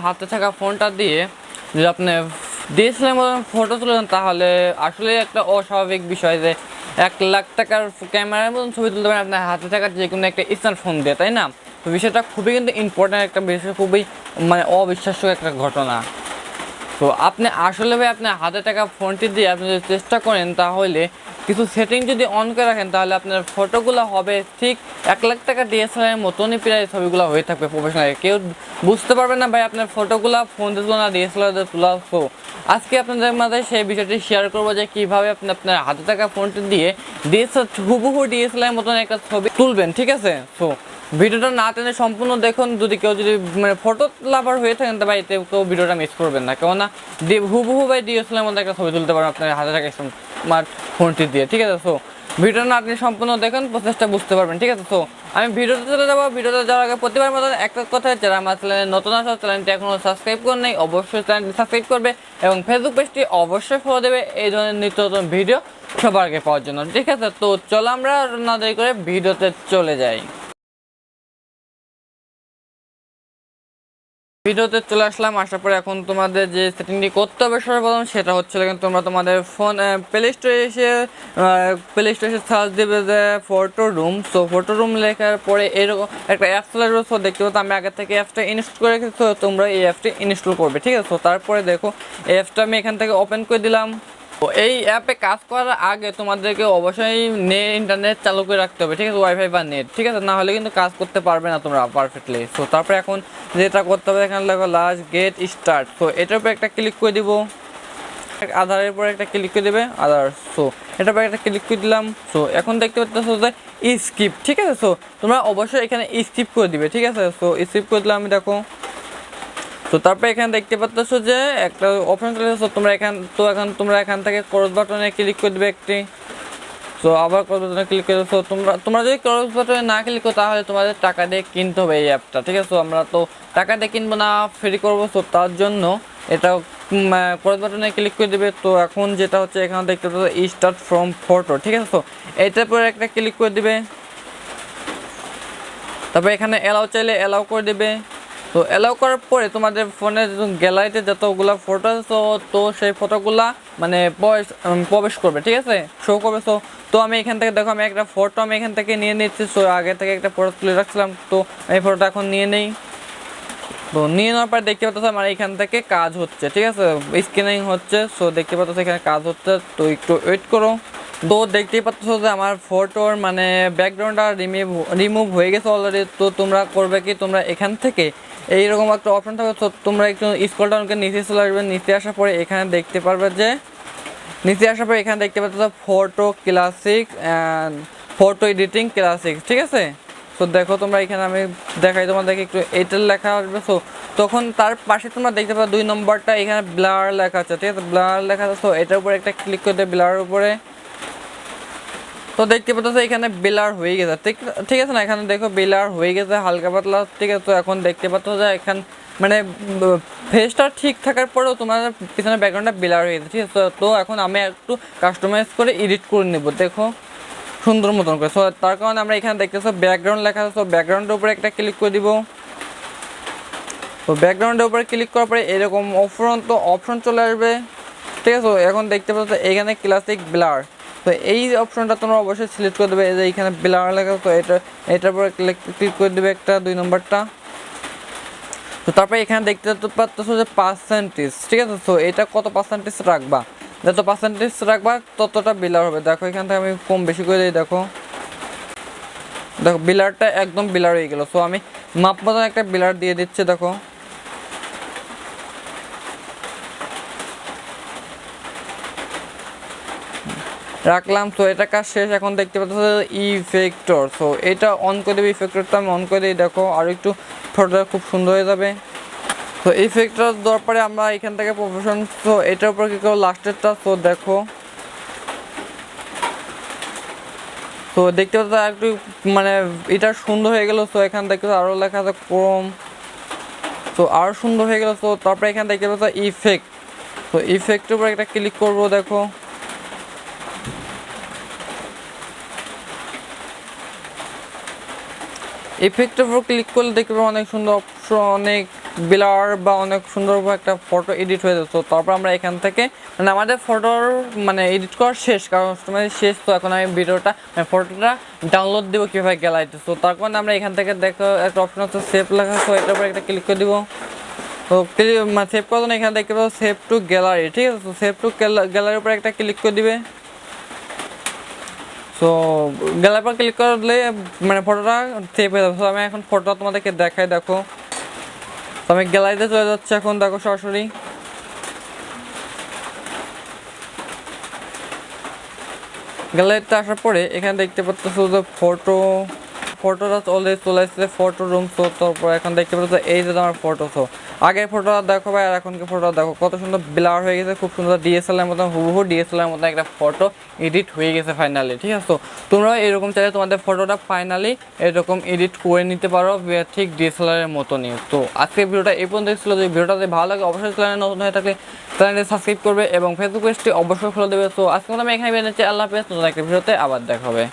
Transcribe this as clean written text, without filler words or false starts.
হাতে থাকা ফোনটা দিয়ে যদি আপনি ডিএসএলআর মতন ফটো তুলেন তাহলে আসলে একটা অস্বাভাবিক বিষয় যে 1 লাখ টাকার ক্যামেরার মতন ছবি তুলতে পারেন আপনার হাতে থাকা যে কোনো একটা স্মার্টফোন দিয়ে, তাই না? তো বিষয়টা খুবই কিন্তু ইম্পর্ট্যান্ট একটা বিষয়, খুবই মানে অবিশ্বাস্য একটা ঘটনা। তো আপনি আসলে ভাই আপনার হাতে থাকা ফোনটি দিয়ে আপনি যদি চেষ্টা করেন তাহলে কিছু সেটিং যদি অন করে রাখেন তাহলে আপনার ফটোগুলো হবে ঠিক 1 লাখ টাকা ডিএসএলআর মতনই প্রায় ছবিগুলো হয়ে থাকবে প্রফেশনাল। কেউ বুঝতে পারবে না ভাই আপনার ফটোগুলো ফোন দিয়ে তোলা না ডিএসএলআর দিয়ে তোলা। তো আজকে আপনাদের মাঝে সেই বিষয়টি শেয়ার করবো যে কীভাবে আপনি আপনার হাতে থাকা ফোনটি দিয়ে হুবহু ডিএসএলআর মতন একটা ছবি তুলবেন, ঠিক আছে? তো ভিডিওটা না টেনে সম্পূর্ণ দেখুন। যদি কেউ যদি মানে ফটো লাভার হয়ে থাকেন তো ভাই কেউ ভিডিওটা মিস করবেন না, কেননা হুবহু ভাই ডিএসএলআর মধ্যে একটা ছবি তুলতে পারেন আপনার হাতে থাকা স্মার্ট ফোনটি দিয়ে, ঠিক আছে? তো ভিডিওটা না টেনে সম্পূর্ণ দেখুন, প্রসেসটা বুঝতে পারবেন, ঠিক আছে? তো আমি ভিডিওতে চলে যাবো। ভিডিওতে যাওয়ার আগে প্রতিবার মতন একটা কথা, যারা আমার চ্যানেলে নতুন আসা চ্যানেলটি এখনও সাবস্ক্রাইব করে নেই অবশ্যই চ্যানেলটি সাবস্ক্রাইব করবে এবং ফেসবুক পেজটি অবশ্যই ফলো দেবে এই ধরনের নিত্য নতুন ভিডিও সবার আগে পাওয়ার জন্য, ঠিক আছে? তো চলো আমরা না দেরি করে ভিডিওতে চলে যাই। ভিডিওতে চলে আসলাম, আসার পরে এখন তোমাদের যে সেটিংটি করতে হবে সর্বপ্রথম সেটা হচ্ছে তোমরা তোমাদের ফোন প্লে স্টোরে এসে সার্চ দেবে যে photo room. So photo room লেখার পরে এরকম একটা অ্যাপস চলে আসবে। সো দেখতে পাচ্ছ আমি আগে থেকে অ্যাপসটা ইনস্টল করে রেখেছি, তো তোমরা এই অ্যাপটি ইনস্টল করবে, ঠিক আছে? তো তারপরে দেখো এই অ্যাপসটা আমি এখান থেকে ওপেন করে দিলাম। তো এই অ্যাপে কাজ করার আগে তোমাদেরকে অবশ্যই ইন্টারনেট চালু করে রাখতে হবে, ঠিক আছে? ওয়াইফাই বা নেট, ঠিক আছে? না হলে কিন্তু কাজ করতে পারবে না তোমরা পারফেক্টলি। সো তারপরে এখন যেটা করতে হবে এখানে দেখো লাস্ট গেট স্টার্ট। তো এটার উপরে একটা ক্লিক করে দিব, আধারের উপরে একটা ক্লিক করে দেবে আধার। সো এটার উপরে একটা ক্লিক করে দিলাম। সো এখন দেখতে পাচ্ছ যে স্কিপ, ঠিক আছে? সো তোমরা অবশ্যই এখানে স্কিপ করে দিবে, ঠিক আছে? সো স্কিপ করে দিলাম আমি, দেখো। তো তারপরে এখানে দেখতে পাচ্ছ যে একটা অপশন চলে এসেছে। এখন তোমরা এখান থেকে ক্রস বাটনে ক্লিক করে দেবে একটি। সো আবার ক্রস বাটনে ক্লিক করে দেবো। তোমরা যদি ক্রস বাটনে না ক্লিক করো তাহলে তোমাদের টাকা দিয়ে কিনতে হবে এই অ্যাপটা, ঠিক আছে? আমরা তো টাকা দিয়ে কিনবো না, ফ্রি করবো। সো তার জন্য এটা ক্রস বাটনে ক্লিক করে দেবে। তো এখন যেটা হচ্ছে এখানে দেখতে পাচ্ছ স্টার্ট ফ্রম ফটো, ঠিক আছে? তো এটার পরে একটা ক্লিক করে দিবে। তারপরে এখানে অ্যালাউ চাইলে অ্যালাউ করে দেবে। তো অ্যালাউ করার পরে তোমাদের ফোনের গ্যালারিতে যতগুলো ফটো আছে তো সেই ফটোগুলা মানে প্রবেশ করবে, ঠিক আছে? শো করবে। তো আমি এখান থেকে দেখো আমি একটা ফটো আমি এখান থেকে নিয়ে নিচ্ছি। সো আগে থেকে একটা ফটো তুলে রাখছিলাম, তো আমি ফটোটা এখন নিয়ে নেই। তো নিয়ে নেওয়ার পর দেখতে পাচ্ছ আমার এখান থেকে কাজ হচ্ছে, ঠিক আছে? স্ক্যানিং হচ্ছে। সো দেখতে পাচ্ছ এখানে কাজ হচ্ছে, তো একটু ওয়েট করো। তো দেখতেই পাচ্ছ যে আমার ফটোর মানে ব্যাকগ্রাউন্ডটা রিমুভ হয়ে গেছে অলরেডি। তো তোমরা করবে কি, তোমরা এখান থেকে এইরকম একটা অপশন থাকবে। তো তোমরা একটু স্ক্রল ডাউন করে নিচে চলে আসবে। নিচে আসার পরে এখানে দেখতে পারবে যে এখানে দেখতে পাচ্ছ photo classic and photo editing classic, ঠিক আছে? তো দেখো তোমরা এখানে আমি দেখাই তোমাদেরকে একটু এটার লেখা আসবে। সো তখন তার পাশে তোমরা দেখতে পাচ্ছ 2 নম্বরটা এখানে ব্লার লেখা আছে, ঠিক আছে? ব্লার লেখা আছে। তো এটার উপরে একটা ক্লিক করে দেবে ব্লারের উপরে। তো দেখতে পাচ্ছ এখানে ব্লার হয়ে গেছে, ঠিক আছে না? এখানে দেখো ব্লার হয়ে গেছে হালকা পাতলা, ঠিক আছে? তো এখন দেখতে পাচ্ছ যে এখানে মানে ফেসটা ঠিক থাকার পরেও তোমার পিছনে ব্যাকগ্রাউন্ডটা ব্লার হয়ে গেছে, ঠিক আছে? তো এখন আমি একটু কাস্টমাইজ করে এডিট করে নেব, দেখো সুন্দর মতন করে। সো তার কারণে আমরা এখানে দেখতেছো ব্যাকগ্রাউন্ড লেখা আছে। তো ব্যাকগ্রাউন্ডের উপরে একটা ক্লিক করে দিব। তো ব্যাকগ্রাউন্ডের উপরে ক্লিক করার পরে এরকম অপশন চলে আসবে, ঠিক আছে? এখন দেখতে পাচ্ছ এখানে ক্লাসিক ব্লার। তো এই অপশনটা তোমরা অবশ্যই সিলেক্ট করে দেবে। এই যে এখানে ব্লার লেখা, তো এটার উপরে ক্লিক করে দেবে একটা 2 নম্বরটা। তো তারপরে এখানে দেখতে পাচ্ছ যে পার্সেন্টেজ, ঠিক আছে? তো এটা কত পার্সেন্টেজ রাখবা, যত পার্সেন্টেজ রাখবা ততটা ব্লার হবে। দেখো এখান থেকে আমি কম বেশি করে দিই, দেখো ব্লারটা একদম ব্লার হয়ে গেল। সো আমি মাপ মতন একটা ব্লার দিয়ে দিচ্ছি, দেখো। রাখলাম। তো এটা কাজ শেষ। এখন দেখতে পাচ্ছ ইফেক্টর। সো এটা অন করে দেবে, ইফেক্টরটা আমি অন করে দিই, দেখো আর একটু ফটোটা খুব সুন্দর হয়ে যাবে। তো ইফেক্টর দেওয়ার পরে আমরা এখান থেকে প্রফেশন, তো এটার উপর কি করবো লাস্টেরটা। তো দেখো, তো দেখতে পাচ্ছ একটু মানে এটা সুন্দর হয়ে গেল। তো এখানে দেখতে আরও লেখা আছে ক্রোম, তো আরও সুন্দর হয়ে গেল। তো তারপরে এখানে দেখতে পাচ্ছ ইফেক্ট। তো ইফেক্টের উপর একটা ক্লিক করবো, দেখো। ইফেক্টের উপর ক্লিক করলে দেখতে পাবো অনেক সুন্দর অপশন, অনেক ব্লার বা অনেক সুন্দর একটা ফটো এডিট হয়ে যাচ্ছে। তো তারপর আমরা এখান থেকে মানে আমাদের ফটোর মানে এডিট করা শেষ, কারণ শেষ। তো এখন আমি ভিডিওটা ফটোটা ডাউনলোড দিব কীভাবে গ্যালারিতে। তো তার কারণে আমরা এখান থেকে দেখো একটা অপশন আছে সেভ লেখা, তো এটার উপর একটা ক্লিক করে দিব। তো সেভ করার জন্য এখানে দেখতে পাবো সেভ টু গ্যালারি, ঠিক আছে। তো সেভ টু গ্যালারির উপর একটা ক্লিক করে দিবে। সো গ্যালারির উপর ক্লিক করলে মানে ফটোটা সেভ হয়ে যাবে। তো আমি এখন ফটোটা তোমাদেরকে দেখাই, দেখো। তো আমি গ্যালারিতে চলে যাচ্ছি এখন, দেখো সরাসরি। গ্যালারিতে আসার পরে এখানে দেখতে পাচ্ছ যে ফটোটা অলরেডি চলে এসেছে ফটো রুম। তো তারপর এখন দেখতে পাচ্ছ এই যে আমার ফটো। তো আগের ফটোটা দেখো ভাই আর এখনকার ফটোটা দেখো, কত সুন্দর ব্লার হয়ে গেছে, খুব সুন্দর ডিএসএলআর মতন হুবহু ডিএসএলআর মতন একটা ফটো এডিট হয়ে গেছে ফাইনালি, ঠিক আছে। তো তোমরাও এরকম চাইলে তোমাদের ফটোটা ফাইনালি এরকম এডিট করে নিতে পারো ঠিক ডিএসএলআর এর মতনই। তো আজকে ভিডিওটা এই পর্যন্ত ছিল। যদি ভিডিওটা যদি ভালো লাগে অবশ্যই চ্যানেলে নতুন হয়ে থাকলে চ্যানেলটি সাবস্ক্রাইব করবে এবং ফেসবুক পেজটি অবশ্যই ফলো দেবে। তো আজকে আমি এখানে বেরিয়ে নিচ্ছি, আল্লাহ হাফেজ। নতুন একটা ভিডিওতে আবার দেখা হবে।